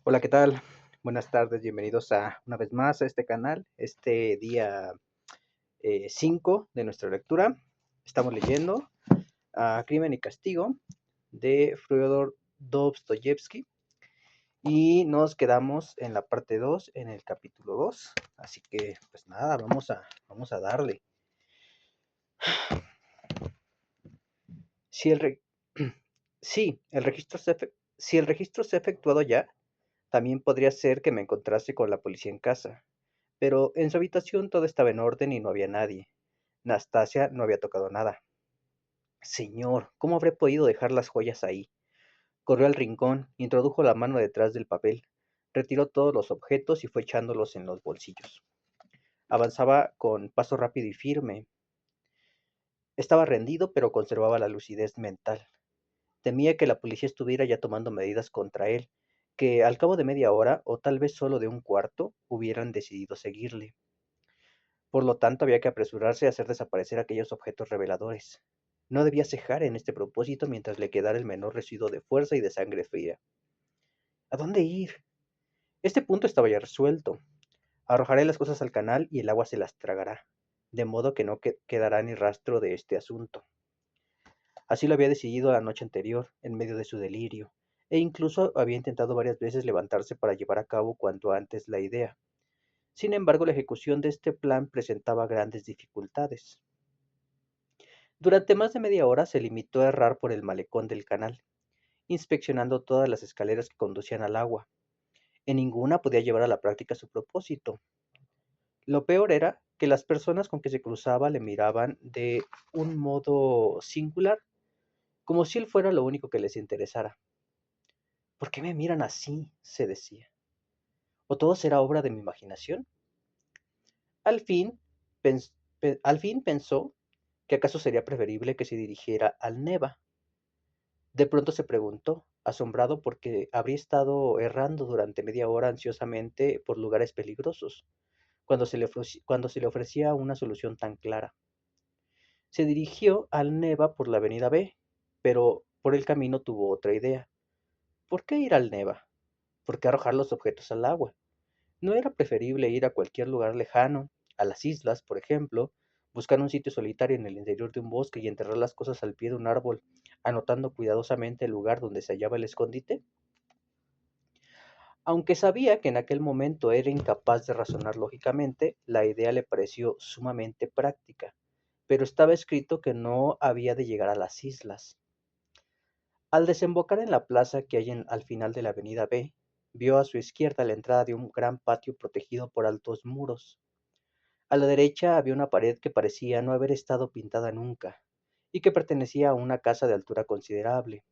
Hola, ¿qué tal? Buenas tardes, bienvenidos una vez más a este canal, este día 5 de nuestra lectura. Estamos leyendo Crimen y Castigo de Fyodor Dostoyevsky y nos quedamos en la parte 2, en el capítulo 2. Así que, pues nada, vamos a darle. Si el, re- sí, el registro si el registro se ha efectuado ya, también podría ser que me encontrase con la policía en casa. Pero en su habitación todo estaba en orden y no había nadie. Nastasia no había tocado nada. Señor, ¿cómo habré podido dejar las joyas ahí? Corrió al rincón, introdujo la mano detrás del papel, retiró todos los objetos y fue echándolos en los bolsillos. Avanzaba con paso rápido y firme. Estaba rendido, pero conservaba la lucidez mental. Temía que la policía estuviera ya tomando medidas contra él, que al cabo de media hora, o tal vez solo de un cuarto, hubieran decidido seguirle. Por lo tanto, había que apresurarse a hacer desaparecer aquellos objetos reveladores. No debía cejar en este propósito mientras le quedara el menor residuo de fuerza y de sangre fría. ¿A dónde ir? Este punto estaba ya resuelto. Arrojaré las cosas al canal y el agua se las tragará, de modo que no quedará ni rastro de este asunto. Así lo había decidido la noche anterior, en medio de su delirio, e incluso había intentado varias veces levantarse para llevar a cabo cuanto antes la idea. Sin embargo, la ejecución de este plan presentaba grandes dificultades. Durante más de media hora se limitó a errar por el malecón del canal, inspeccionando todas las escaleras que conducían al agua. En ninguna podía llevar a la práctica su propósito. Lo peor era que las personas con que se cruzaba le miraban de un modo singular, como si él fuera lo único que les interesara. ¿Por qué me miran así? Se decía. ¿O todo será obra de mi imaginación? Al fin, al fin pensó que acaso sería preferible que se dirigiera al Neva. De pronto se preguntó, asombrado porque habría estado errando durante media hora ansiosamente por lugares peligrosos, cuando se le ofrecía una solución tan clara. Se dirigió al Neva por la avenida B, pero por el camino tuvo otra idea. ¿Por qué ir al Neva? ¿Por qué arrojar los objetos al agua? ¿No era preferible ir a cualquier lugar lejano, a las islas, por ejemplo, buscar un sitio solitario en el interior de un bosque y enterrar las cosas al pie de un árbol, anotando cuidadosamente el lugar donde se hallaba el escondite? Aunque sabía que en aquel momento era incapaz de razonar lógicamente, la idea le pareció sumamente práctica, pero estaba escrito que no había de llegar a las islas. Al desembocar en la plaza que hay al final de la avenida B, vio a su izquierda la entrada de un gran patio protegido por altos muros. A la derecha había una pared que parecía no haber estado pintada nunca, y que pertenecía a una casa de altura considerable.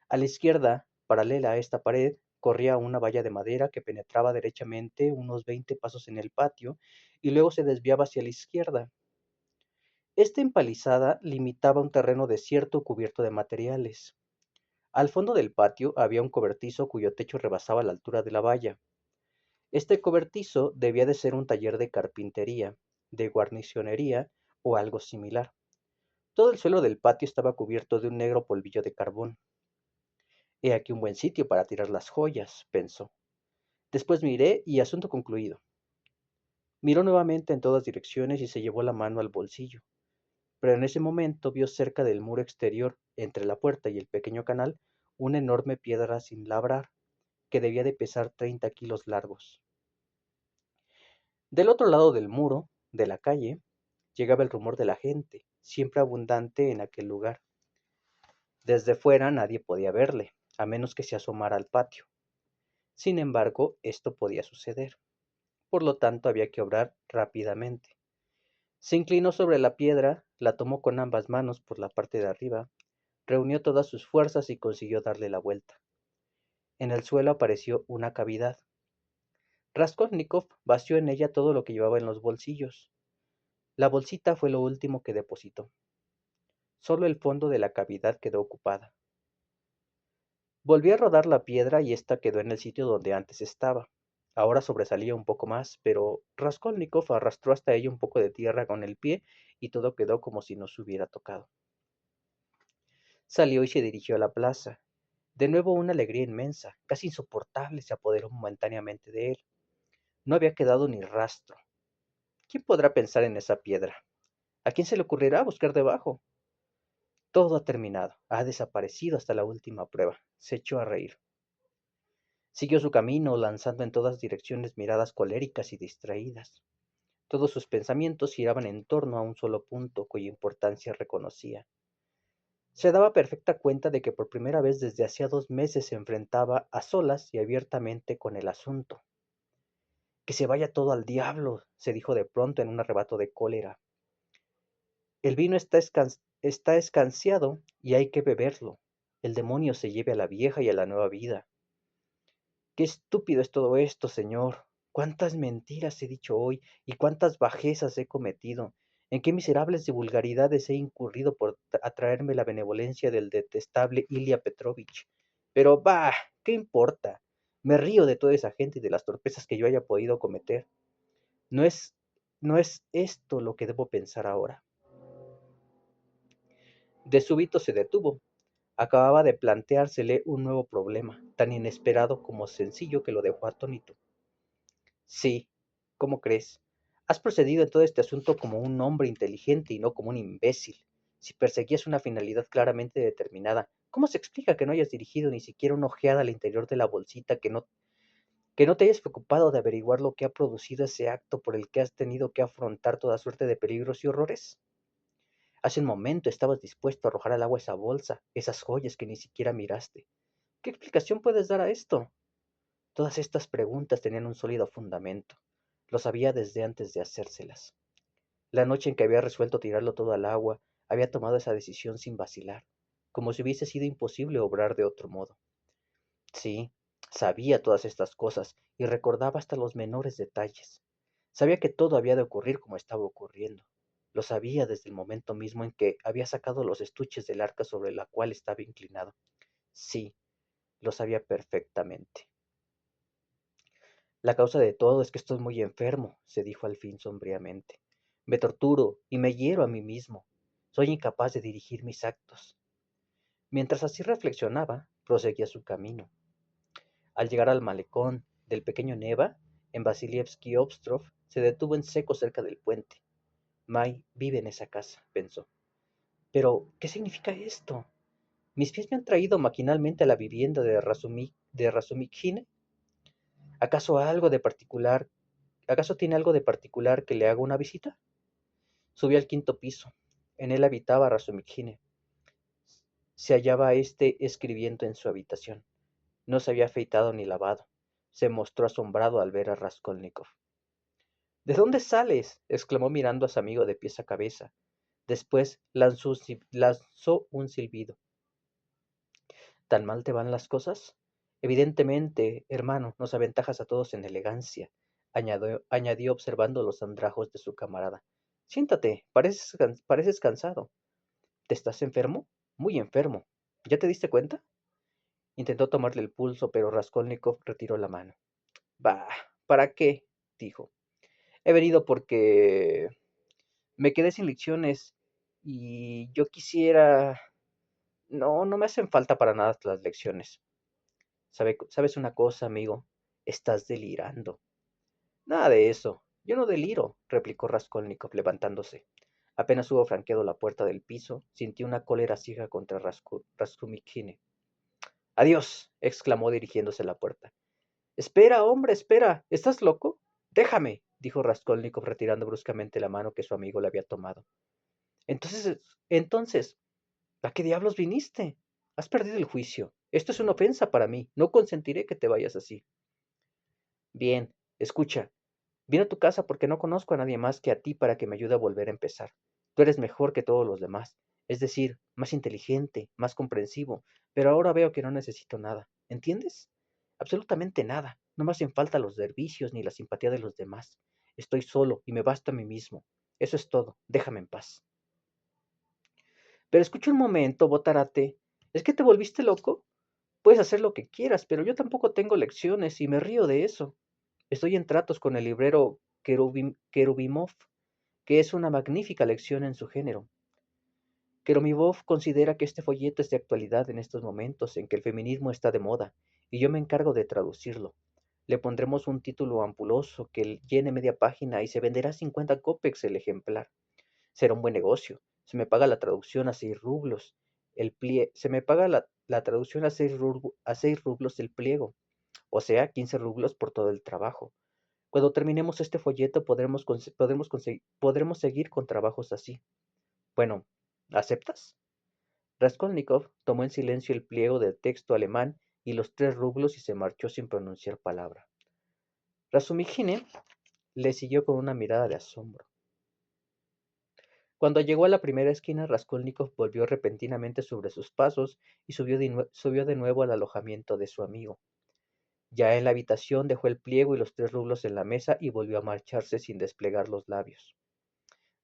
A la izquierda, paralela a esta pared, corría una valla de madera que penetraba derechamente unos 20 pasos en el patio y luego se desviaba hacia la izquierda. Esta empalizada limitaba un terreno desierto cubierto de materiales. Al fondo del patio había un cobertizo cuyo techo rebasaba la altura de la valla. Este cobertizo debía de ser un taller de carpintería, de guarnicionería o algo similar. Todo el suelo del patio estaba cubierto de un negro polvillo de carbón. He aquí un buen sitio para tirar las joyas, pensó. Después miré y asunto concluido. Miró nuevamente en todas direcciones y se llevó la mano al bolsillo, pero en ese momento vio cerca del muro exterior, entre la puerta y el pequeño canal, una enorme piedra sin labrar, que debía de pesar 30 kilos largos. Del otro lado del muro, de la calle, llegaba el rumor de la gente, siempre abundante en aquel lugar. Desde fuera nadie podía verle, a menos que se asomara al patio. Sin embargo, esto podía suceder. Por lo tanto, había que obrar rápidamente. Se inclinó sobre la piedra, la tomó con ambas manos por la parte de arriba, reunió todas sus fuerzas y consiguió darle la vuelta. En el suelo apareció una cavidad. Raskolnikov vació en ella todo lo que llevaba en los bolsillos. La bolsita fue lo último que depositó. Solo el fondo de la cavidad quedó ocupada. Volvió a rodar la piedra y ésta quedó en el sitio donde antes estaba. Ahora sobresalía un poco más, pero Raskolnikov arrastró hasta ella un poco de tierra con el pie y todo quedó como si no se hubiera tocado. Salió y se dirigió a la plaza. De nuevo una alegría inmensa, casi insoportable, se apoderó momentáneamente de él. No había quedado ni rastro. ¿Quién podrá pensar en esa piedra? ¿A quién se le ocurrirá buscar debajo? Todo ha terminado, ha desaparecido hasta la última prueba. Se echó a reír. Siguió su camino, lanzando en todas direcciones miradas coléricas y distraídas. Todos sus pensamientos giraban en torno a un solo punto cuya importancia reconocía. Se daba perfecta cuenta de que por primera vez desde hacía 2 meses se enfrentaba a solas y abiertamente con el asunto. Que se vaya todo al diablo, se dijo de pronto en un arrebato de cólera. El vino está escanciado y hay que beberlo. El demonio se lleve a la vieja y a la nueva vida. Qué estúpido es todo esto, señor. Cuántas mentiras he dicho hoy y cuántas bajezas he cometido. En qué miserables de vulgaridades he incurrido por atraerme la benevolencia del detestable Ilya Petrovich. Pero bah, ¿qué importa? Me río de toda esa gente y de las torpezas que yo haya podido cometer. No es, no es esto lo que debo pensar ahora. De súbito se detuvo. Acababa de planteársele un nuevo problema, tan inesperado como sencillo que lo dejó atónito. Sí, ¿cómo crees? Has procedido en todo este asunto como un hombre inteligente y no como un imbécil. Si perseguías una finalidad claramente determinada, ¿cómo se explica que no hayas dirigido ni siquiera una ojeada al interior de la bolsita, que no te hayas preocupado de averiguar lo que ha producido ese acto por el que has tenido que afrontar toda suerte de peligros y horrores? Hace un momento estabas dispuesto a arrojar al agua esa bolsa, esas joyas que ni siquiera miraste. ¿Qué explicación puedes dar a esto? Todas estas preguntas tenían un sólido fundamento. Lo sabía desde antes de hacérselas. La noche en que había resuelto tirarlo todo al agua, había tomado esa decisión sin vacilar, como si hubiese sido imposible obrar de otro modo. Sí, sabía todas estas cosas y recordaba hasta los menores detalles. Sabía que todo había de ocurrir como estaba ocurriendo. Lo sabía desde el momento mismo en que había sacado los estuches del arca sobre la cual estaba inclinado. Sí, lo sabía perfectamente. La causa de todo es que estoy muy enfermo, se dijo al fin sombríamente. Me torturo y me hiero a mí mismo. Soy incapaz de dirigir mis actos. Mientras así reflexionaba, proseguía su camino. Al llegar al malecón del pequeño Neva, en Vasilievsky Ostrov, se detuvo en seco cerca del puente. May vive en esa casa, pensó. Pero, ¿qué significa esto? ¿Mis pies me han traído maquinalmente a la vivienda de Razumikhine? ¿Acaso algo de particular ¿Acaso tiene algo de particular que le haga una visita? Subió al quinto piso. En él habitaba Razumikhine. Se hallaba escribiendo en su habitación. No se había afeitado ni lavado. Se mostró asombrado al ver a Raskolnikov. ¿De dónde sales? Exclamó mirando a su amigo de pies a cabeza. Después lanzó un silbido. ¿Tan mal te van las cosas? Evidentemente, hermano, nos aventajas a todos en elegancia, añadió observando los andrajos de su camarada. Siéntate, pareces cansado. ¿Te estás enfermo? Muy enfermo. ¿Ya te diste cuenta? Intentó tomarle el pulso, pero Raskolnikov retiró la mano. Bah, ¿para qué? Dijo. He venido porque me quedé sin lecciones y yo quisiera... No, no me hacen falta para nada las lecciones. ¿Sabes una cosa, amigo? Estás delirando. Nada de eso. Yo no deliro, replicó Raskolnikov levantándose. Apenas hubo franqueado la puerta del piso, sintió una cólera ciega contra Razumikhine. Adiós, exclamó dirigiéndose a la puerta. Espera, hombre, espera. ¿Estás loco? Déjame, dijo Raskolnikov retirando bruscamente la mano que su amigo le había tomado. Entonces, ¿a qué diablos viniste? Has perdido el juicio. Esto es una ofensa para mí. No consentiré que te vayas así. Bien, escucha. Vine a tu casa porque no conozco a nadie más que a ti para que me ayude a volver a empezar. Tú eres mejor que todos los demás, es decir, más inteligente, más comprensivo, pero ahora veo que no necesito nada. ¿Entiendes? Absolutamente nada. No me hacen falta los servicios ni la simpatía de los demás. Estoy solo y me basta a mí mismo. Eso es todo. Déjame en paz. Pero escucha un momento, Botarate. ¿Es que te volviste loco? Puedes hacer lo que quieras, pero yo tampoco tengo lecciones y me río de eso. Estoy en tratos con el librero Kerubimov, que es una magnífica lección en su género. Keromivov considera que este folleto es de actualidad en estos momentos en que el feminismo está de moda, y yo me encargo de traducirlo. Le pondremos un título ampuloso que llene media página y se venderá 50 copex el ejemplar. Será un buen negocio. Se me paga la traducción a 6 rublos. Se me paga la traducción a 6 rublos el pliego, o sea, 15 rublos por todo el trabajo. Cuando terminemos este folleto podremos seguir con trabajos así. Bueno, ¿aceptas? Raskolnikov tomó en silencio el pliego del texto alemán y los 3 rublos y se marchó sin pronunciar palabra. Razumихine le siguió con una mirada de asombro. Cuando llegó a la primera esquina, Raskolnikov volvió repentinamente sobre sus pasos y subió de nuevo al alojamiento de su amigo. Ya en la habitación dejó el pliego y los 3 rublos en la mesa y volvió a marcharse sin desplegar los labios.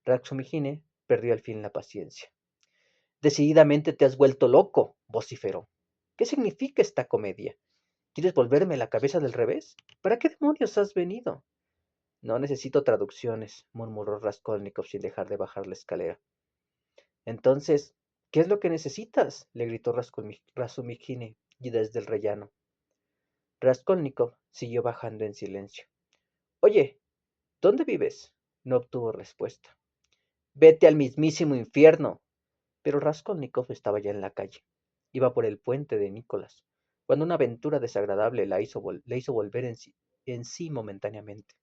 Razumихine perdió al fin la paciencia. Decididamente te has vuelto loco, vociferó. ¿Qué significa esta comedia? ¿Quieres volverme la cabeza del revés? ¿Para qué demonios has venido? No necesito traducciones, murmuró Raskolnikov sin dejar de bajar la escalera. Entonces, ¿qué es lo que necesitas? Le gritó Razumikine y desde el rellano. Raskolnikov siguió bajando en silencio. Oye, ¿dónde vives? No obtuvo respuesta. Vete al mismísimo infierno. Pero Raskolnikov estaba ya en la calle. Iba por el puente de Nicolás, cuando una aventura desagradable le hizo volver en sí momentáneamente.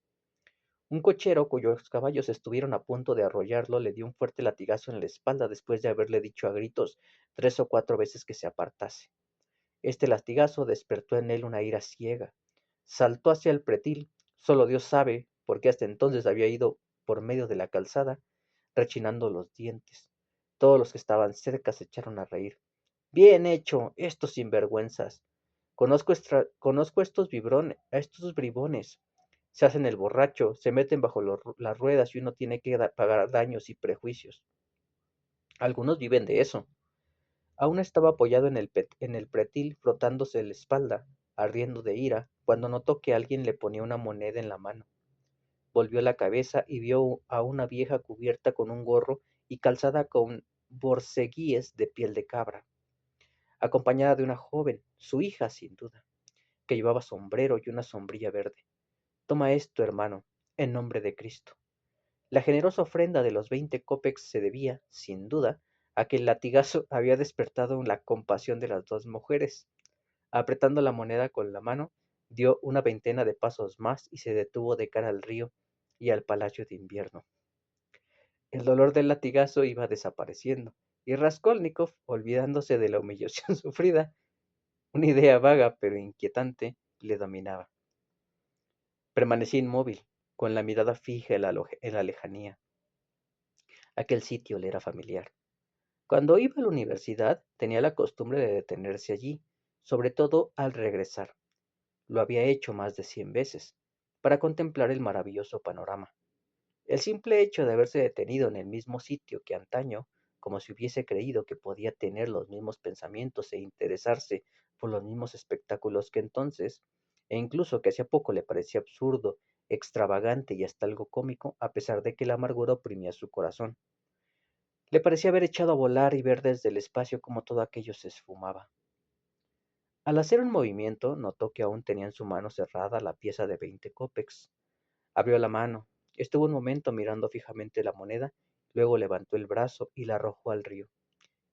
Un cochero cuyos caballos estuvieron a punto de arrollarlo le dio un fuerte latigazo en la espalda después de haberle dicho a gritos 3 o 4 veces que se apartase. Este latigazo despertó en él una ira ciega. Saltó hacia el pretil, solo Dios sabe, porque hasta entonces había ido por medio de la calzada, rechinando los dientes. Todos los que estaban cerca se echaron a reír. Bien hecho, estos sinvergüenzas. Conozco a estos bribones. Se hacen el borracho, se meten bajo las ruedas y uno tiene que pagar daños y prejuicios. Algunos viven de eso. Aún estaba apoyado en el pretil, frotándose la espalda, ardiendo de ira, cuando notó que alguien le ponía una moneda en la mano. Volvió la cabeza y vio a una vieja cubierta con un gorro y calzada con borceguíes de piel de cabra, acompañada de una joven, su hija sin duda, que llevaba sombrero y una sombrilla verde. Toma esto, hermano, en nombre de Cristo. La generosa ofrenda de los 20 copex se debía, sin duda, a que el latigazo había despertado la compasión de las dos mujeres. Apretando la moneda con la mano, dio una veintena de pasos más y se detuvo de cara al río y al palacio de invierno. El dolor del latigazo iba desapareciendo, y Raskolnikov, olvidándose de la humillación sufrida, una idea vaga pero inquietante le dominaba. Permanecí inmóvil, con la mirada fija en la lejanía. Aquel sitio le era familiar. Cuando iba a la universidad tenía la costumbre de detenerse allí, sobre todo al regresar. Lo había hecho más de 100 veces, para contemplar el maravilloso panorama. El simple hecho de haberse detenido en el mismo sitio que antaño, como si hubiese creído que podía tener los mismos pensamientos e interesarse por los mismos espectáculos que entonces, e incluso que hacía poco le parecía absurdo, extravagante y hasta algo cómico, a pesar de que la amargura oprimía su corazón. Le parecía haber echado a volar y ver desde el espacio cómo todo aquello se esfumaba. Al hacer un movimiento, notó que aún tenía en su mano cerrada la pieza de 20 copex. Abrió la mano, estuvo un momento mirando fijamente la moneda, luego levantó el brazo y la arrojó al río.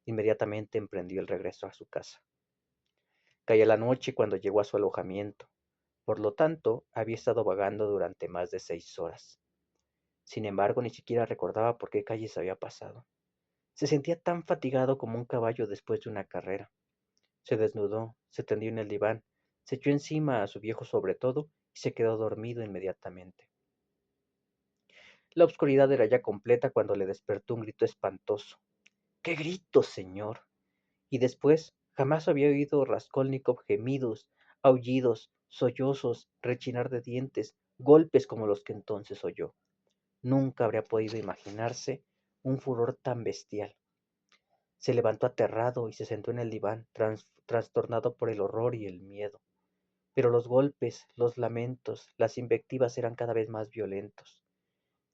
Inmediatamente emprendió el regreso a su casa. Caía la noche cuando llegó a su alojamiento. Por lo tanto, había estado vagando durante más de 6 horas. Sin embargo, ni siquiera recordaba por qué calles había pasado. Se sentía tan fatigado como un caballo después de una carrera. Se desnudó, se tendió en el diván, se echó encima a su viejo sobretodo y se quedó dormido inmediatamente. La oscuridad era ya completa cuando le despertó un grito espantoso. ¡Qué grito, señor! Y después, jamás había oído Raskolnikov gemidos, aullidos, sollozos, rechinar de dientes, golpes como los que entonces oyó. Nunca habría podido imaginarse un furor tan bestial. Se levantó aterrado y se sentó en el diván, trastornado por el horror y el miedo. Pero los golpes, los lamentos, las invectivas eran cada vez más violentos.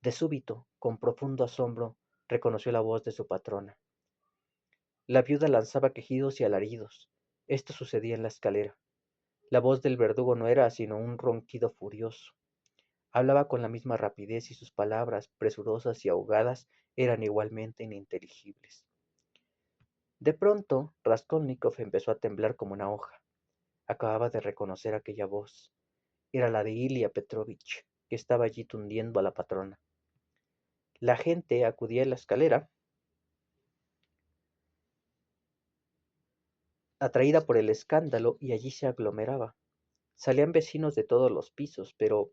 De súbito, con profundo asombro, reconoció la voz de su patrona. La viuda lanzaba quejidos y alaridos. Esto sucedía en la escalera. La voz del verdugo no era sino un ronquido furioso. Hablaba con la misma rapidez y sus palabras, presurosas y ahogadas, eran igualmente ininteligibles. De pronto, Raskolnikov empezó a temblar como una hoja. Acababa de reconocer aquella voz. Era la de Ilia Petrovich, que estaba allí tundiendo a la patrona. La gente acudía a la escalera, atraída por el escándalo, y allí se aglomeraba. Salían vecinos de todos los pisos, pero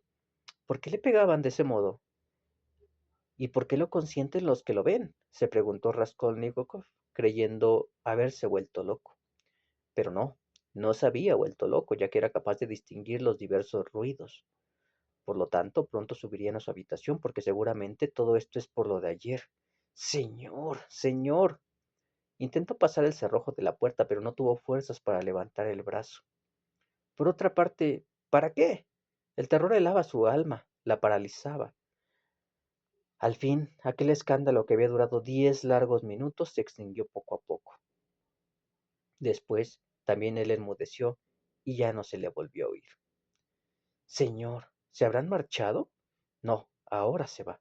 ¿por qué le pegaban de ese modo? ¿Y por qué lo consienten los que lo ven? Se preguntó Raskolnikov, creyendo haberse vuelto loco. Pero no, no se había vuelto loco, ya que era capaz de distinguir los diversos ruidos. Por lo tanto, pronto subirían a su habitación, porque seguramente todo esto es por lo de ayer. Señor, señor. Intentó pasar el cerrojo de la puerta, pero no tuvo fuerzas para levantar el brazo. Por otra parte, ¿para qué? El terror helaba su alma, la paralizaba. Al fin, aquel escándalo que había durado 10 largos minutos se extinguió poco a poco. Después, también él enmudeció y ya no se le volvió a oír. Señor, ¿se habrán marchado? No, ahora se va.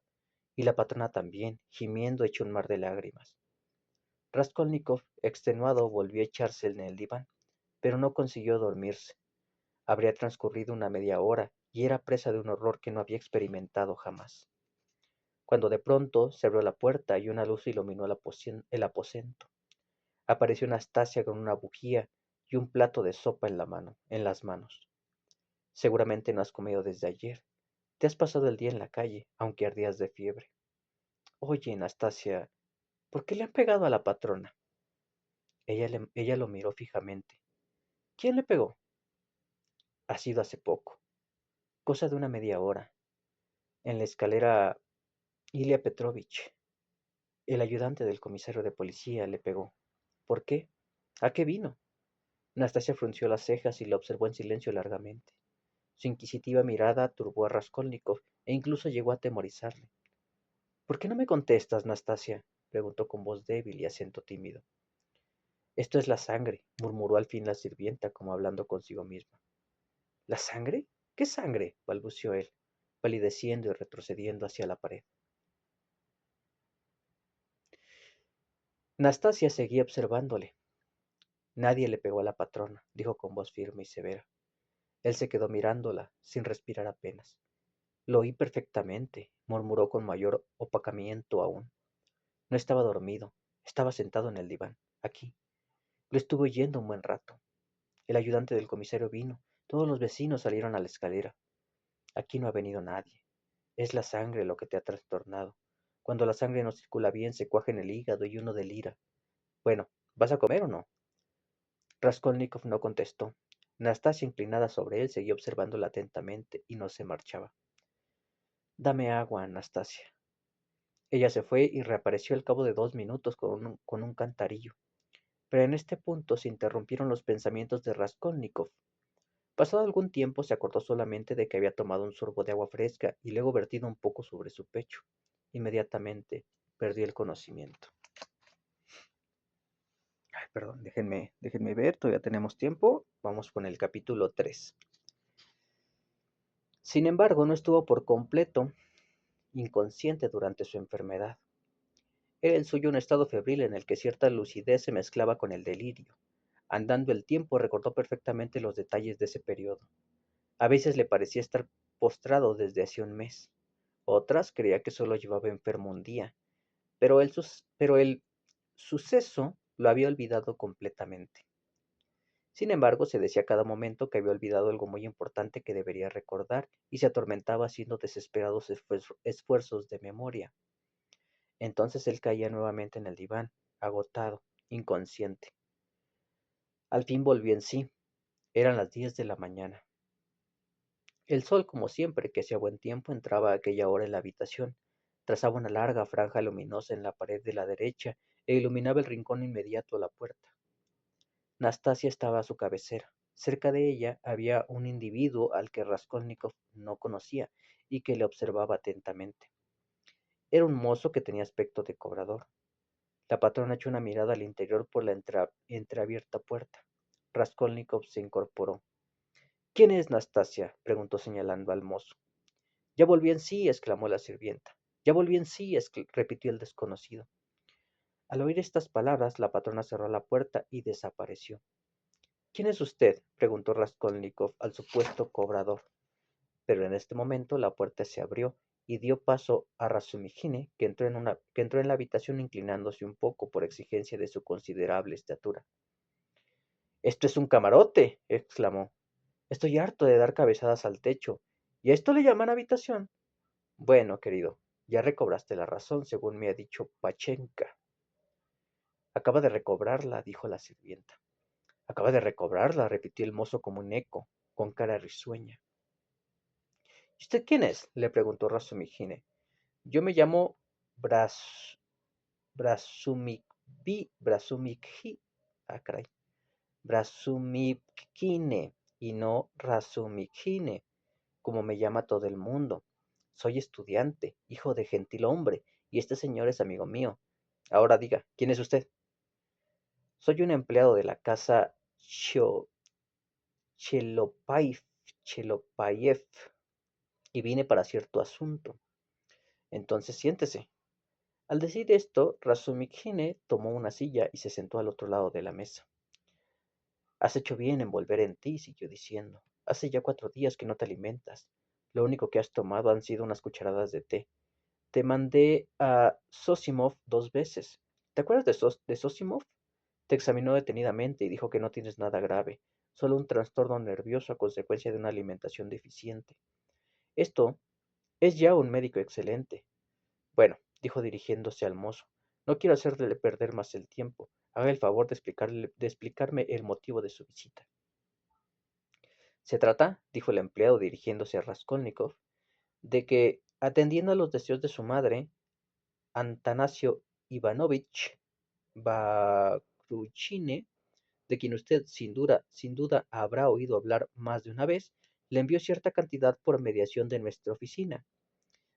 Y la patrona también, gimiendo hecho un mar de lágrimas. Raskolnikov, extenuado, volvió a echarse en el diván, pero no consiguió dormirse. Habría transcurrido una media hora y era presa de un horror que no había experimentado jamás. Cuando de pronto se abrió la puerta y una luz iluminó el aposento. Apareció Anastasia con una bujía y un plato de sopa en las manos. Seguramente no has comido desde ayer. Te has pasado el día en la calle, aunque ardías de fiebre. Oye, Anastasia, ¿por qué le han pegado a la patrona? Ella lo miró fijamente. ¿Quién le pegó? Ha sido hace poco, cosa de una media hora. En la escalera, Ilia Petrovich, el ayudante del comisario de policía, le pegó. ¿Por qué? ¿A qué vino? Anastasia frunció las cejas y lo observó en silencio largamente. Su inquisitiva mirada turbó a Raskolnikov e incluso llegó a atemorizarle. ¿Por qué no me contestas, Anastasia? Preguntó con voz débil y acento tímido. Esto es la sangre, murmuró al fin la sirvienta, como hablando consigo misma. ¿La sangre? ¿Qué sangre? Balbuceó él, palideciendo y retrocediendo hacia la pared. Anastasia seguía observándole. Nadie le pegó a la patrona, dijo con voz firme y severa. Él se quedó mirándola, sin respirar apenas. Lo oí perfectamente, murmuró con mayor opacamiento aún. No estaba dormido, estaba sentado en el diván, aquí. Lo estuve oyendo un buen rato. El ayudante del comisario vino, todos los vecinos salieron a la escalera. Aquí no ha venido nadie. Es la sangre lo que te ha trastornado. Cuando la sangre no circula bien, se cuaja en el hígado y uno delira. Bueno, ¿vas a comer o no? Raskolnikov no contestó. Nastasia, inclinada sobre él, seguía observándola atentamente y no se marchaba. Dame agua, Anastasia. Ella se fue y reapareció al cabo de 2 minutos con un cantarillo. Pero en este punto se interrumpieron los pensamientos de Raskolnikov. Pasado algún tiempo se acordó solamente de que había tomado un sorbo de agua fresca y luego vertido un poco sobre su pecho. Inmediatamente perdió el conocimiento. Ay, perdón, déjenme ver, todavía tenemos tiempo. Vamos con el capítulo 3. Sin embargo, no estuvo por completo inconsciente durante su enfermedad. Era el suyo un estado febril en el que cierta lucidez se mezclaba con el delirio. Andando el tiempo recordó perfectamente los detalles de ese periodo. A veces le parecía estar postrado desde hacía un mes. Otras creía que solo llevaba enfermo un día, pero el suceso lo había olvidado completamente. Sin embargo, se decía a cada momento que había olvidado algo muy importante que debería recordar y se atormentaba haciendo desesperados esfuerzos de memoria. Entonces él caía nuevamente en el diván, agotado, inconsciente. Al fin volvió en sí. Eran las 10 de la mañana. El sol, como siempre que hacía buen tiempo, entraba a aquella hora en la habitación, trazaba una larga franja luminosa en la pared de la derecha e iluminaba el rincón inmediato a la puerta. Nastasia estaba a su cabecera. Cerca de ella había un individuo al que Raskolnikov no conocía y que le observaba atentamente. Era un mozo que tenía aspecto de cobrador. La patrona echó una mirada al interior por la entreabierta puerta. Raskolnikov se incorporó. ¿Quién es Nastasia? Preguntó señalando al mozo. Ya volví en sí, exclamó la sirvienta. Ya volví en sí, repitió el desconocido. Al oír estas palabras, la patrona cerró la puerta y desapareció. ¿Quién es usted? Preguntó Raskolnikov al supuesto cobrador. Pero en este momento la puerta se abrió y dio paso a Razumihine, que entró en la habitación inclinándose un poco por exigencia de su considerable estatura. «¡Esto es un camarote!», exclamó. «Estoy harto de dar cabezadas al techo. ¿Y a esto le llaman habitación? Bueno, querido, ya recobraste la razón, según me ha dicho Pachenka». «Acaba de recobrarla», dijo la sirvienta. «Acaba de recobrarla», repitió el mozo como un eco, con cara risueña. «¿Y usted quién es?», le preguntó Razumihine. «Yo me llamo Bras... Brasumikhi... Ah, caray. Brasumikine, y no Razumikine, como me llama todo el mundo. Soy estudiante, hijo de gentilhombre, y este señor es amigo mío. Ahora diga, ¿quién es usted?». «Soy un empleado de la casa Chelopayev, y vine para cierto asunto». «Entonces siéntese». Al decir esto, Razumikine tomó una silla y se sentó al otro lado de la mesa. «Has hecho bien en volver en ti», siguió diciendo. «Hace ya 4 días que no te alimentas. Lo único que has tomado han sido unas cucharadas de té. Te mandé a Zosimov 2 veces. ¿Te acuerdas de Zosimov? Te examinó detenidamente y dijo que no tienes nada grave, solo un trastorno nervioso a consecuencia de una alimentación deficiente. Esto es ya un médico excelente». «Bueno», dijo dirigiéndose al mozo, «no quiero hacerle perder más el tiempo. Haga el favor de explicarme el motivo de su visita». «Se trata», dijo el empleado dirigiéndose a Raskolnikov, «de que, atendiendo a los deseos de su madre, Antanasio Ivanovich Bakruchine, de quien usted sin duda habrá oído hablar más de una vez, le envió cierta cantidad por mediación de nuestra oficina.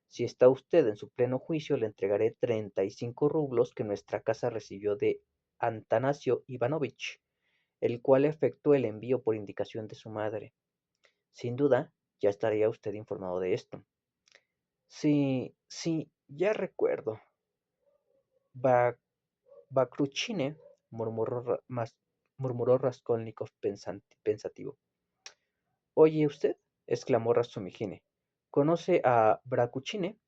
Si está usted en su pleno juicio, le entregaré 35 rublos que nuestra casa recibió de Antanasio Ivanovich, el cual efectuó el envío por indicación de su madre. Sin duda, ya estaría usted informado de esto». «Sí, sí, ya recuerdo». «Ba Bakruchine», murmuró Raskolnikov pensativo. «Oye usted», exclamó Razumihine, «conoce a Brakuchine,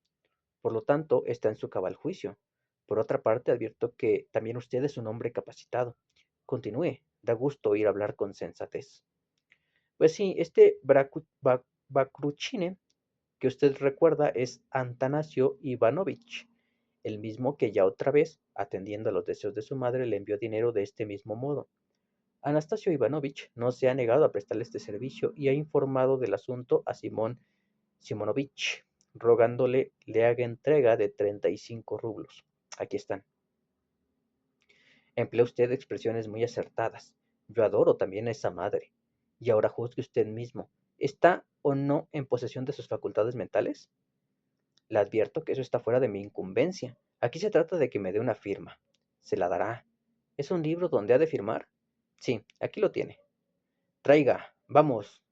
por lo tanto está en su cabal juicio. Por otra parte, advierto que también usted es un hombre capacitado. Continúe, da gusto oír hablar con sensatez». «Pues sí, este Bakruchine que usted recuerda es Antanasio Ivanovich, el mismo que ya otra vez, atendiendo a los deseos de su madre, le envió dinero de este mismo modo. Anastasio Ivanovich no se ha negado a prestarle este servicio y ha informado del asunto a Simón Simonovich, rogándole le haga entrega de 35 rublos. Aquí están. Emplea usted expresiones muy acertadas. Yo adoro también a esa madre. Y ahora juzgue usted mismo. ¿Está o no en posesión de sus facultades mentales? Le advierto que eso está fuera de mi incumbencia. Aquí se trata de que me dé una firma. Se la dará. ¿Es un libro donde ha de firmar? Sí, aquí lo tiene. Traiga, vamos.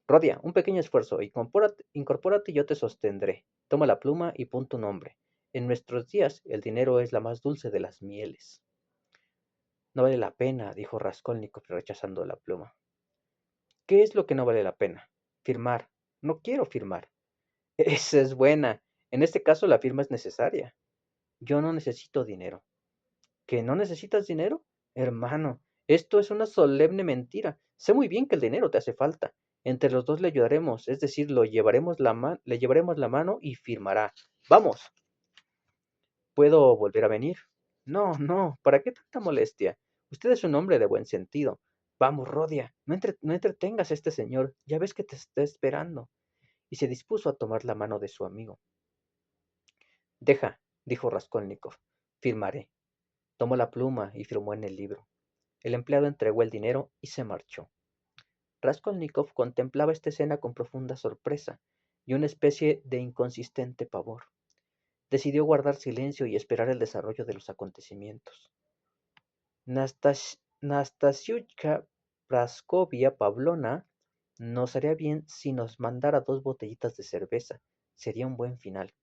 Rodia, un pequeño esfuerzo. Incorpórate y yo te sostendré. Toma la pluma y pon tu nombre. En nuestros días el dinero es la más dulce de las mieles. No vale la pena, dijo Raskolnikov rechazando la pluma. ¿Qué es lo que no vale la pena? Firmar. No quiero firmar. Esa es buena. En este caso la firma es necesaria. Yo no necesito dinero. ¿Que no necesitas dinero? Hermano, esto es una solemne mentira. Sé muy bien que el dinero te hace falta. Entre los dos le ayudaremos, es decir, le llevaremos la mano y firmará. ¡Vamos! ¿Puedo volver a venir? No, no, ¿para qué tanta molestia? Usted es un hombre de buen sentido. Vamos, Rodia, no entretengas a este señor, ya ves que te está esperando. Y se dispuso a tomar la mano de su amigo. Deja, dijo Raskolnikov, firmaré. Tomó la pluma y firmó en el libro. El empleado entregó el dinero y se marchó. Raskolnikov contemplaba esta escena con profunda sorpresa y una especie de inconsistente pavor. Decidió guardar silencio y esperar el desarrollo de los acontecimientos. Nastasiushka Praskovia Pavlovna nos haría bien si nos mandara 2 botellitas de cerveza. Sería un buen final.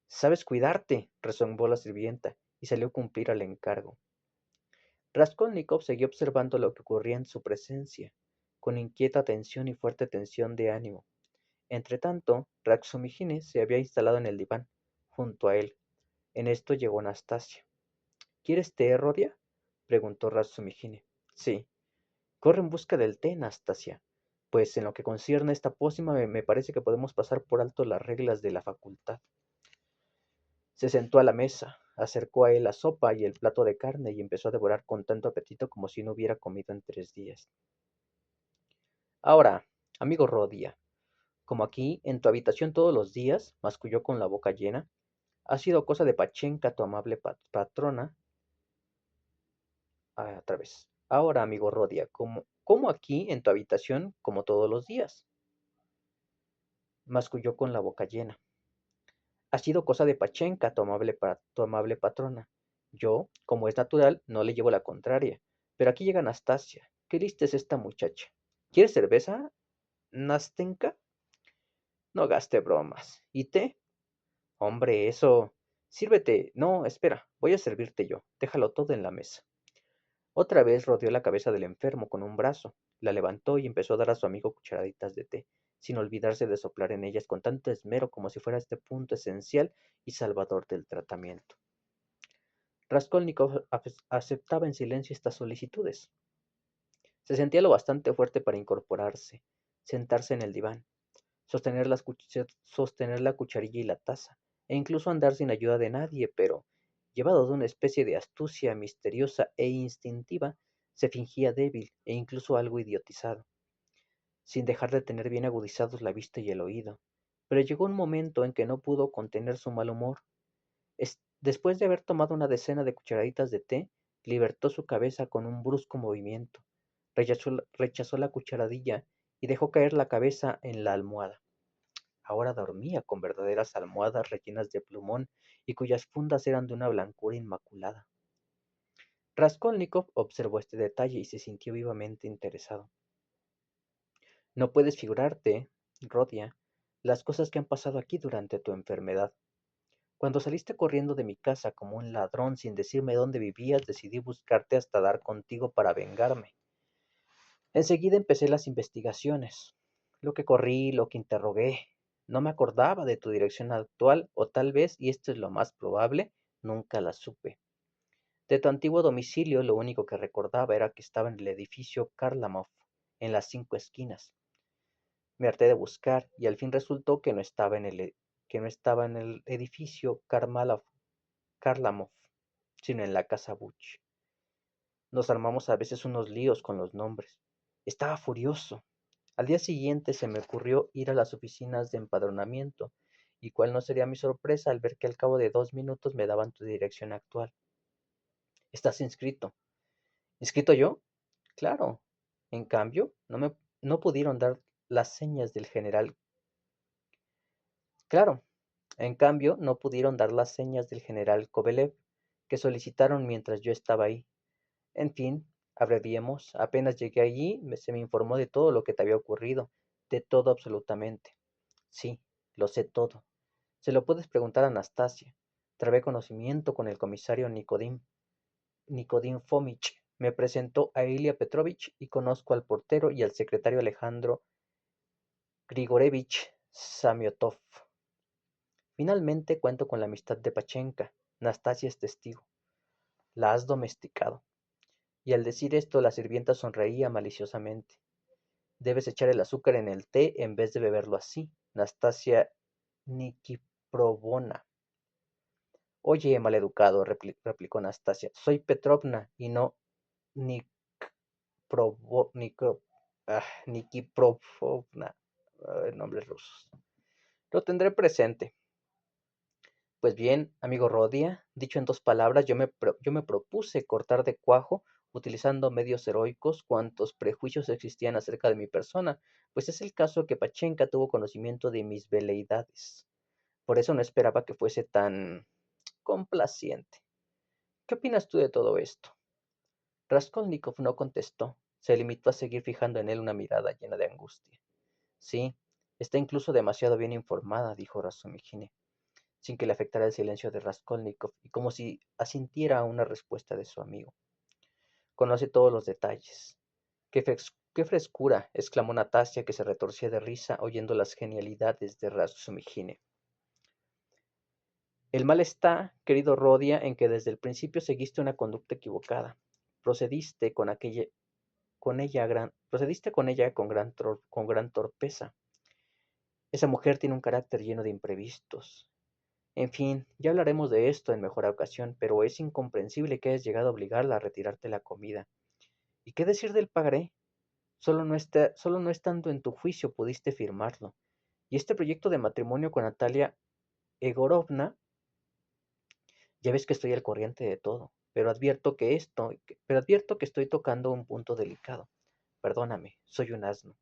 Sabes cuidarte, rezongó la sirvienta, y salió a cumplir al encargo. Raskolnikov seguía observando lo que ocurría en su presencia, con inquieta atención y fuerte tensión de ánimo. Entretanto, Ratsumihine se había instalado en el diván, junto a él. En esto llegó Anastasia. ¿Quieres té, Rodia? Preguntó Ratsumihine. Sí. Corre en busca del té, Anastasia. Pues en lo que concierne a esta pócima me parece que podemos pasar por alto las reglas de la facultad. Se sentó a la mesa, acercó a él la sopa y el plato de carne y empezó a devorar con tanto apetito como si no hubiera comido en 3 días. Ahora, amigo Rodia, como aquí, en tu habitación todos los días, masculló con la boca llena, ha sido cosa de Pachenka, tu amable patrona. Otra vez. Ahora, amigo Rodia, como aquí, en tu habitación, como todos los días, masculló con la boca llena. Ha sido cosa de Pachenka, tu amable patrona. Yo, como es natural, no le llevo la contraria. Pero aquí llega Anastasia. ¿Qué lista es esta muchacha? ¿Quieres cerveza, Nastenka? No gaste bromas. ¿Y té? Hombre, eso. Sírvete. No, espera, voy a servirte yo. Déjalo todo en la mesa. Otra vez rodeó la cabeza del enfermo con un brazo, la levantó y empezó a dar a su amigo cucharaditas de té, sin olvidarse de soplar en ellas con tanto esmero como si fuera este punto esencial y salvador del tratamiento. Raskolnikov aceptaba en silencio estas solicitudes. Se sentía lo bastante fuerte para incorporarse, sentarse en el diván, sostener la cucharilla y la taza, e incluso andar sin ayuda de nadie, pero, llevado de una especie de astucia misteriosa e instintiva, se fingía débil e incluso algo idiotizado, sin dejar de tener bien agudizados la vista y el oído. Pero llegó un momento en que no pudo contener su mal humor. Después de haber tomado una decena de cucharaditas de té, libertó su cabeza con un brusco movimiento, rechazó la cucharadilla y dejó caer la cabeza en la almohada. Ahora dormía con verdaderas almohadas rellenas de plumón y cuyas fundas eran de una blancura inmaculada. Raskolnikov observó este detalle y se sintió vivamente interesado. No puedes figurarte, Rodia, las cosas que han pasado aquí durante tu enfermedad. Cuando saliste corriendo de mi casa como un ladrón sin decirme dónde vivías, decidí buscarte hasta dar contigo para vengarme. Enseguida empecé las investigaciones. Lo que corrí, lo que interrogué. No me acordaba de tu dirección actual, o tal vez, y esto es lo más probable, nunca la supe. De tu antiguo domicilio, lo único que recordaba era que estaba en el edificio Karlamov, en las 5 esquinas. Me harté de buscar, y al fin resultó que que no estaba en el edificio Karlamov, sino en la casa Buch. Nos armamos a veces unos líos con los nombres. Estaba furioso. Al día siguiente se me ocurrió ir a las oficinas de empadronamiento, y cuál no sería mi sorpresa al ver que al cabo de 2 minutos me daban tu dirección actual. Estás inscrito. ¿Inscrito yo? Claro. En cambio, no pudieron dar las señas del general. Claro. En cambio, no pudieron dar las señas del general Kovelev, que solicitaron mientras yo estaba ahí. En fin, abreviemos, apenas llegué allí, se me informó de todo lo que te había ocurrido, de todo absolutamente. Sí, lo sé todo. Se lo puedes preguntar a Anastasia. Trabé conocimiento con el comisario Nikodim Fomich. Me presentó a Ilya Petrovich y conozco al portero y al secretario Alejandro Grigorevich Samiotov. Finalmente cuento con la amistad de Pachenka. Nastasia es testigo. La has domesticado. Y al decir esto la sirvienta sonreía maliciosamente. Debes echar el azúcar en el té en vez de beberlo así, Nastasia Nikiprovna. Oye, maleducado, replicó Nastasia, soy Petrovna y no Nikiprovna. Nombres rusos. Lo tendré presente. Pues bien, amigo Rodia, dicho en 2 palabras, yo me propuse cortar de cuajo, utilizando medios heroicos, cuantos prejuicios existían acerca de mi persona, pues es el caso que Pachenka tuvo conocimiento de mis veleidades. Por eso no esperaba que fuese tan complaciente. ¿Qué opinas tú de todo esto? Raskolnikov no contestó. Se limitó a seguir fijando en él una mirada llena de angustia. Sí, está incluso demasiado bien informada, dijo Razumihin, sin que le afectara el silencio de Raskolnikov y como si asintiera a una respuesta de su amigo. Conoce todos los detalles. ¡Qué frescura! Exclamó Natasia, que se retorcía de risa oyendo las genialidades de Razumihin. El mal está, querido Rodia, en que desde el principio seguiste una conducta equivocada. Procediste con ella con gran torpeza. Esa mujer tiene un carácter lleno de imprevistos. En fin, ya hablaremos de esto en mejor ocasión, pero es incomprensible que hayas llegado a obligarla a retirarte la comida. ¿Y qué decir del pagaré? Solo no estando en tu juicio pudiste firmarlo. Y este proyecto de matrimonio con Natalia Egorovna, ya ves que estoy al corriente de todo, pero advierto que estoy tocando un punto delicado. Perdóname, soy un asno.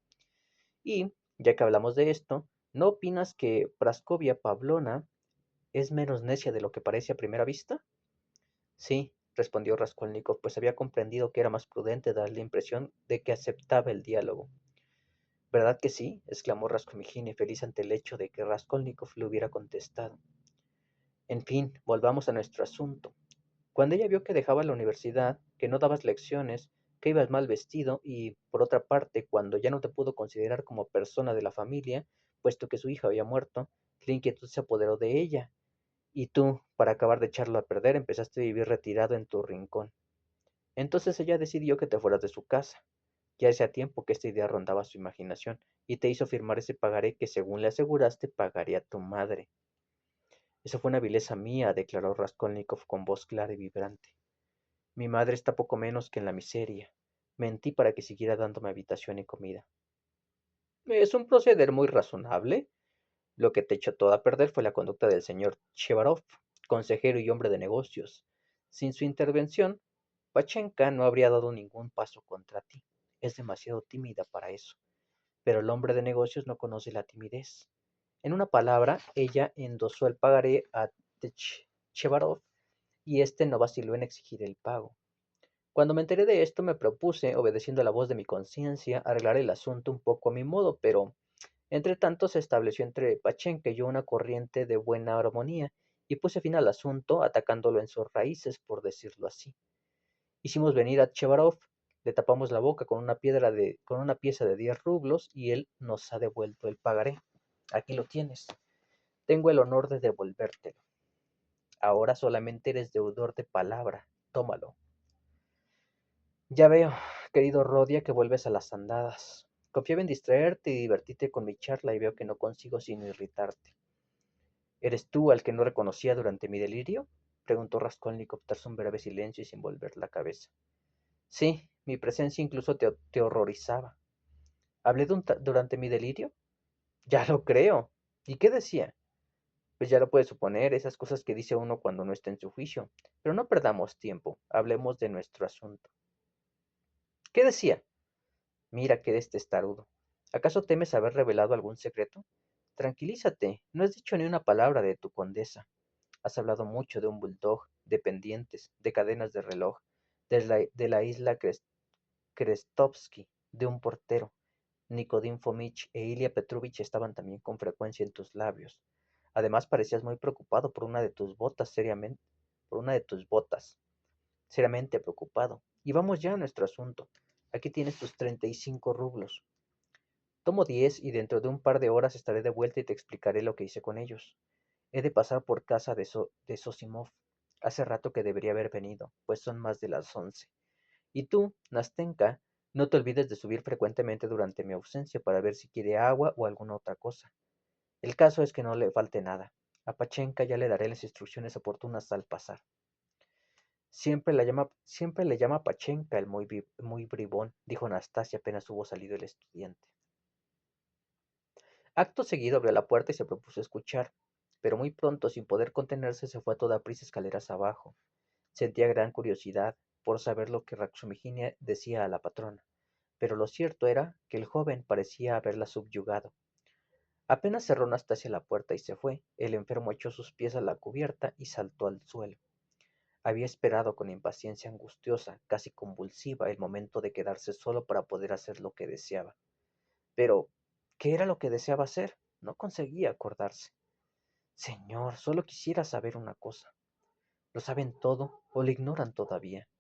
Y, ya que hablamos de esto, ¿no opinas que Praskovia Pavlovna es menos necia de lo que parece a primera vista? Sí, respondió Raskolnikov, pues había comprendido que era más prudente dar la impresión de que aceptaba el diálogo. ¿Verdad que sí? Exclamó Raskolnikov, feliz ante el hecho de que Raskolnikov le hubiera contestado. En fin, volvamos a nuestro asunto. Cuando ella vio que dejaba la universidad, que no dabas lecciones, que ibas mal vestido y, por otra parte, cuando ya no te pudo considerar como persona de la familia, puesto que su hija había muerto, la inquietud se apoderó de ella, y tú, para acabar de echarlo a perder, empezaste a vivir retirado en tu rincón. Entonces ella decidió que te fueras de su casa. Ya hacía tiempo que esta idea rondaba su imaginación, y te hizo firmar ese pagaré que, según le aseguraste, pagaría tu madre. Eso fue una vileza mía, declaró Raskolnikov con voz clara y vibrante. Mi madre está poco menos que en la miseria. Mentí para que siguiera dándome habitación y comida. Es un proceder muy razonable. Lo que te echó todo a perder fue la conducta del señor Chevarov, consejero y hombre de negocios. Sin su intervención, Pachenka no habría dado ningún paso contra ti. Es demasiado tímida para eso. Pero el hombre de negocios no conoce la timidez. En una palabra, ella endosó el pagaré a Chevarov y éste no vaciló en exigir el pago. Cuando me enteré de esto, me propuse, obedeciendo a la voz de mi conciencia, arreglar el asunto un poco a mi modo, pero entre tanto se estableció entre Pachenka y yo una corriente de buena armonía, y puse fin al asunto, atacándolo en sus raíces, por decirlo así. Hicimos venir a Chevarov, le tapamos la boca con una pieza de 10 rublos, y él nos ha devuelto el pagaré. Aquí lo tienes. Tengo el honor de devolvértelo. Ahora solamente eres deudor de palabra. Tómalo. Ya veo, querido Rodia, que vuelves a las andadas. Confiaba en distraerte y divertirte con mi charla y veo que no consigo sino irritarte. ¿Eres tú al que no reconocía durante mi delirio? Preguntó Raskolnikov tras un breve silencio y sin volver la cabeza. Sí, mi presencia incluso te horrorizaba. ¿Hablé durante mi delirio? Ya lo creo. ¿Y qué decía? Pues ya lo puedes suponer, esas cosas que dice uno cuando no está en su juicio. Pero no perdamos tiempo, hablemos de nuestro asunto. ¿Qué decía? Mira que eres testarudo. ¿Acaso temes haber revelado algún secreto? Tranquilízate, no has dicho ni una palabra de tu condesa. Has hablado mucho de un bulldog, de pendientes, de cadenas de reloj, de la isla Krestovsky, de un portero. Nikodim Fomich e Ilya Petrovich estaban también con frecuencia en tus labios. Además parecías muy preocupado por una de tus botas, seriamente preocupado. Y vamos ya a nuestro asunto. Aquí tienes tus 35 rublos. Tomo 10 y dentro de un par de horas estaré de vuelta y te explicaré lo que hice con ellos. He de pasar por casa de Sosimov. Hace rato que debería haber venido, pues son más de las 11. Y tú, Nastenka, no te olvides de subir frecuentemente durante mi ausencia para ver si quiere agua o alguna otra cosa. El caso es que no le falte nada. A Pachenka ya le daré las instrucciones oportunas al pasar. Siempre le llama Pachenka el muy bribón, dijo Anastasia apenas hubo salido el estudiante. Acto seguido abrió la puerta y se propuso escuchar, pero muy pronto, sin poder contenerse, se fue a toda prisa escaleras abajo. Sentía gran curiosidad por saber lo que Raxumigine decía a la patrona, pero lo cierto era que el joven parecía haberla subyugado. Apenas cerró Anastasia la puerta y se fue, el enfermo echó sus pies a la cubierta y saltó al suelo. Había esperado con impaciencia angustiosa, casi convulsiva, el momento de quedarse solo para poder hacer lo que deseaba. Pero, ¿qué era lo que deseaba hacer? No conseguía acordarse. Señor, solo quisiera saber una cosa. ¿Lo saben todo o lo ignoran todavía?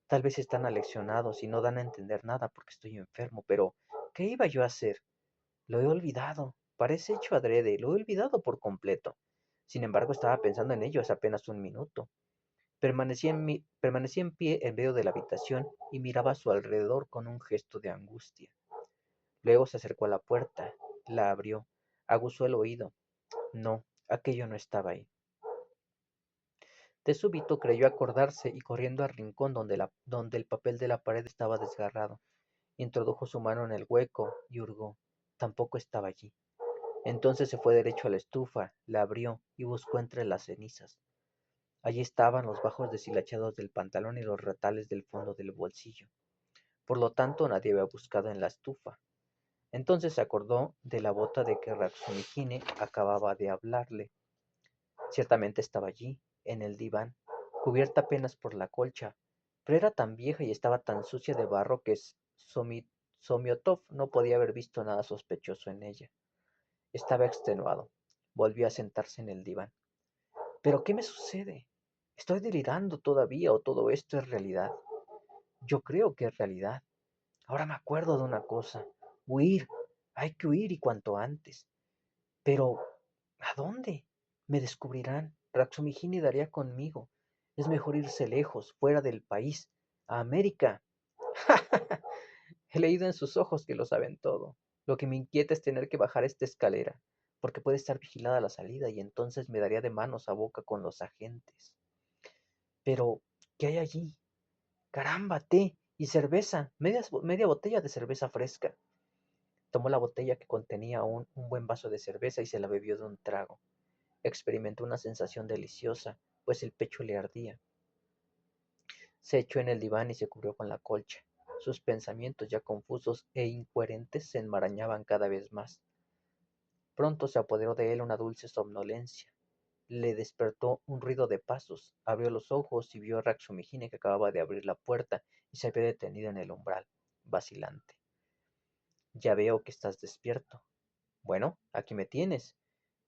Tal vez están aleccionados y no dan a entender nada porque estoy enfermo, pero ¿qué iba yo a hacer? Lo he olvidado. Parece hecho adrede, lo he olvidado por completo. Sin embargo, estaba pensando en ello hace apenas un minuto. Permanecí en pie en medio de la habitación y miraba a su alrededor con un gesto de angustia. Luego se acercó a la puerta, la abrió, aguzó el oído. No, aquello no estaba ahí. De súbito creyó acordarse y corriendo al rincón donde el papel de la pared estaba desgarrado, introdujo su mano en el hueco y hurgó. Tampoco estaba allí. Entonces se fue derecho a la estufa, la abrió y buscó entre las cenizas. Allí estaban los bajos deshilachados del pantalón y los retales del fondo del bolsillo. Por lo tanto, nadie había buscado en la estufa. Entonces se acordó de la bota de que Ratsumihine acababa de hablarle. Ciertamente estaba allí, en el diván, cubierta apenas por la colcha, pero era tan vieja y estaba tan sucia de barro que Somiotov no podía haber visto nada sospechoso en ella. Estaba extenuado. Volvió a sentarse en el diván. ¿Pero qué me sucede? ¿Estoy delirando todavía o todo esto es realidad? Yo creo que es realidad. Ahora me acuerdo de una cosa. Huir. Hay que huir y cuanto antes. Pero, ¿a dónde? Me descubrirán. Ratsumihini daría conmigo. Es mejor irse lejos, fuera del país, a América. He leído en sus ojos que lo saben todo. Lo que me inquieta es tener que bajar esta escalera, porque puede estar vigilada la salida y entonces me daría de manos a boca con los agentes. Pero, ¿qué hay allí? Caramba, té y cerveza, media botella de cerveza fresca. Tomó la botella que contenía un buen vaso de cerveza y se la bebió de un trago. Experimentó una sensación deliciosa, pues el pecho le ardía. Se echó en el diván y se cubrió con la colcha. Sus pensamientos, ya confusos e incoherentes, se enmarañaban cada vez más. Pronto se apoderó de él una dulce somnolencia. Le despertó un ruido de pasos. Abrió los ojos y vio a Ratsumihine que acababa de abrir la puerta y se había detenido en el umbral, vacilante. Ya veo que estás despierto. Bueno, aquí me tienes.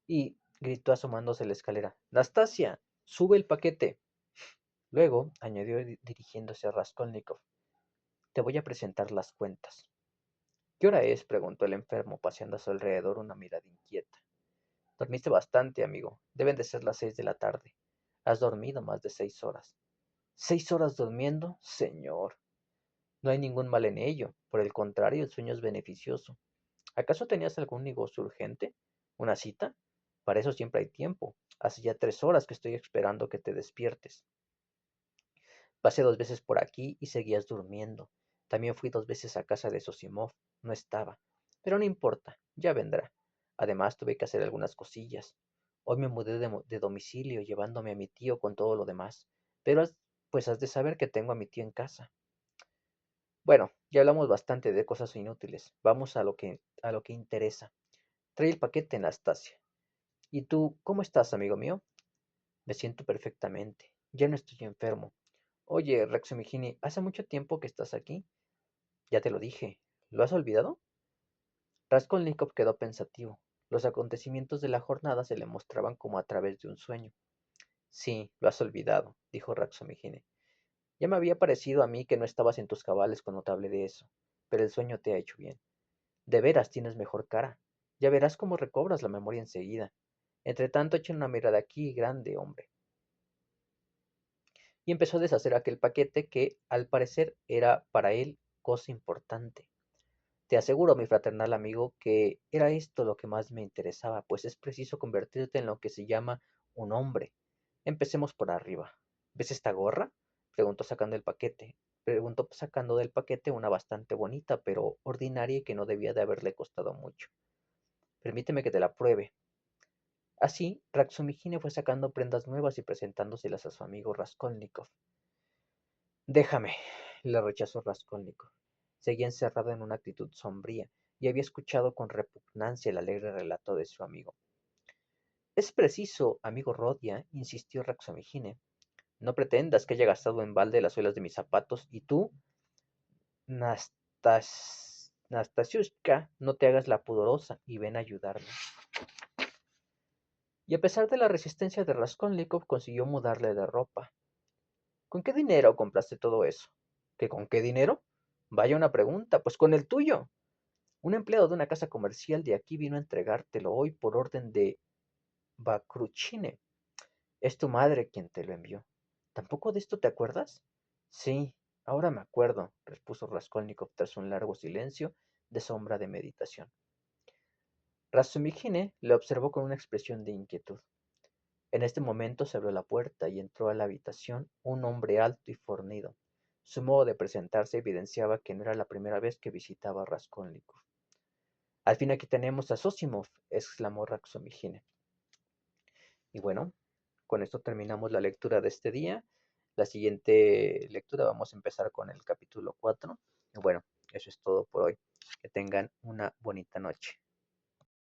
Y gritó asomándose a la escalera. Nastasia, sube el paquete. Luego añadió dirigiéndose a Raskolnikov. Te voy a presentar las cuentas. ¿Qué hora es? Preguntó el enfermo, paseando a su alrededor una mirada inquieta. Dormiste bastante, amigo. Deben de ser las 6 de la tarde. Has dormido más de 6 horas. ¿6 horas durmiendo? Señor. No hay ningún mal en ello. Por el contrario, el sueño es beneficioso. ¿Acaso tenías algún negocio urgente? ¿Una cita? Para eso siempre hay tiempo. Hace ya 3 horas que estoy esperando que te despiertes. Pasé 2 veces por aquí y seguías durmiendo. También fui 2 veces a casa de Sosimov. No estaba. Pero no importa, ya vendrá. Además, tuve que hacer algunas cosillas. Hoy me mudé de domicilio, llevándome a mi tío con todo lo demás. Pero pues has de saber que tengo a mi tío en casa. Bueno, ya hablamos bastante de cosas inútiles. Vamos a lo que interesa. Trae el paquete, Anastasia. ¿Y tú, cómo estás, amigo mío? Me siento perfectamente. Ya no estoy enfermo. Oye, Ratsumihini, ¿hace mucho tiempo que estás aquí? Ya te lo dije. ¿Lo has olvidado? Raskolnikov quedó pensativo. Los acontecimientos de la jornada se le mostraban como a través de un sueño. Sí, lo has olvidado, dijo Ratsumihine. Ya me había parecido a mí que no estabas en tus cabales cuando te hablé de eso, pero el sueño te ha hecho bien. De veras tienes mejor cara. Ya verás cómo recobras la memoria enseguida. Entre tanto, echa una mirada aquí, grande hombre. Y empezó a deshacer aquel paquete que, al parecer, era para él cosa importante. Te aseguro, mi fraternal amigo, que era esto lo que más me interesaba, pues es preciso convertirte en lo que se llama un hombre. Empecemos por arriba. ¿Ves esta gorra? Preguntó sacando del paquete una bastante bonita, pero ordinaria y que no debía de haberle costado mucho. Permíteme que te la pruebe. Así, Ratsumihine fue sacando prendas nuevas y presentándoselas a su amigo Raskolnikov. Déjame, le rechazó Raskolnikov. Seguía encerrado en una actitud sombría, y había escuchado con repugnancia el alegre relato de su amigo. Es preciso, amigo Rodia, insistió Raxomigine. No pretendas que haya gastado en balde las suelas de mis zapatos y tú, Nastasiushka, no te hagas la pudorosa y ven a ayudarme. Y a pesar de la resistencia de Raskolnikov, consiguió mudarle de ropa. ¿Con qué dinero compraste todo eso? ¿Qué con qué dinero? Vaya una pregunta, pues con el tuyo. Un empleado de una casa comercial de aquí vino a entregártelo hoy por orden de Bakruchine. Es tu madre quien te lo envió. ¿Tampoco de esto te acuerdas? Sí, ahora me acuerdo, repuso Raskolnikov tras un largo silencio de sombra de meditación. Razumihine le observó con una expresión de inquietud. En este momento se abrió la puerta y entró a la habitación un hombre alto y fornido. Su modo de presentarse evidenciaba que no era la primera vez que visitaba a Raskolnikov. Al fin aquí tenemos a Zosimov, exclamó Razumihine. Y bueno, con esto terminamos la lectura de este día. La siguiente lectura vamos a empezar con el capítulo 4. Y bueno, eso es todo por hoy. Que tengan una bonita noche.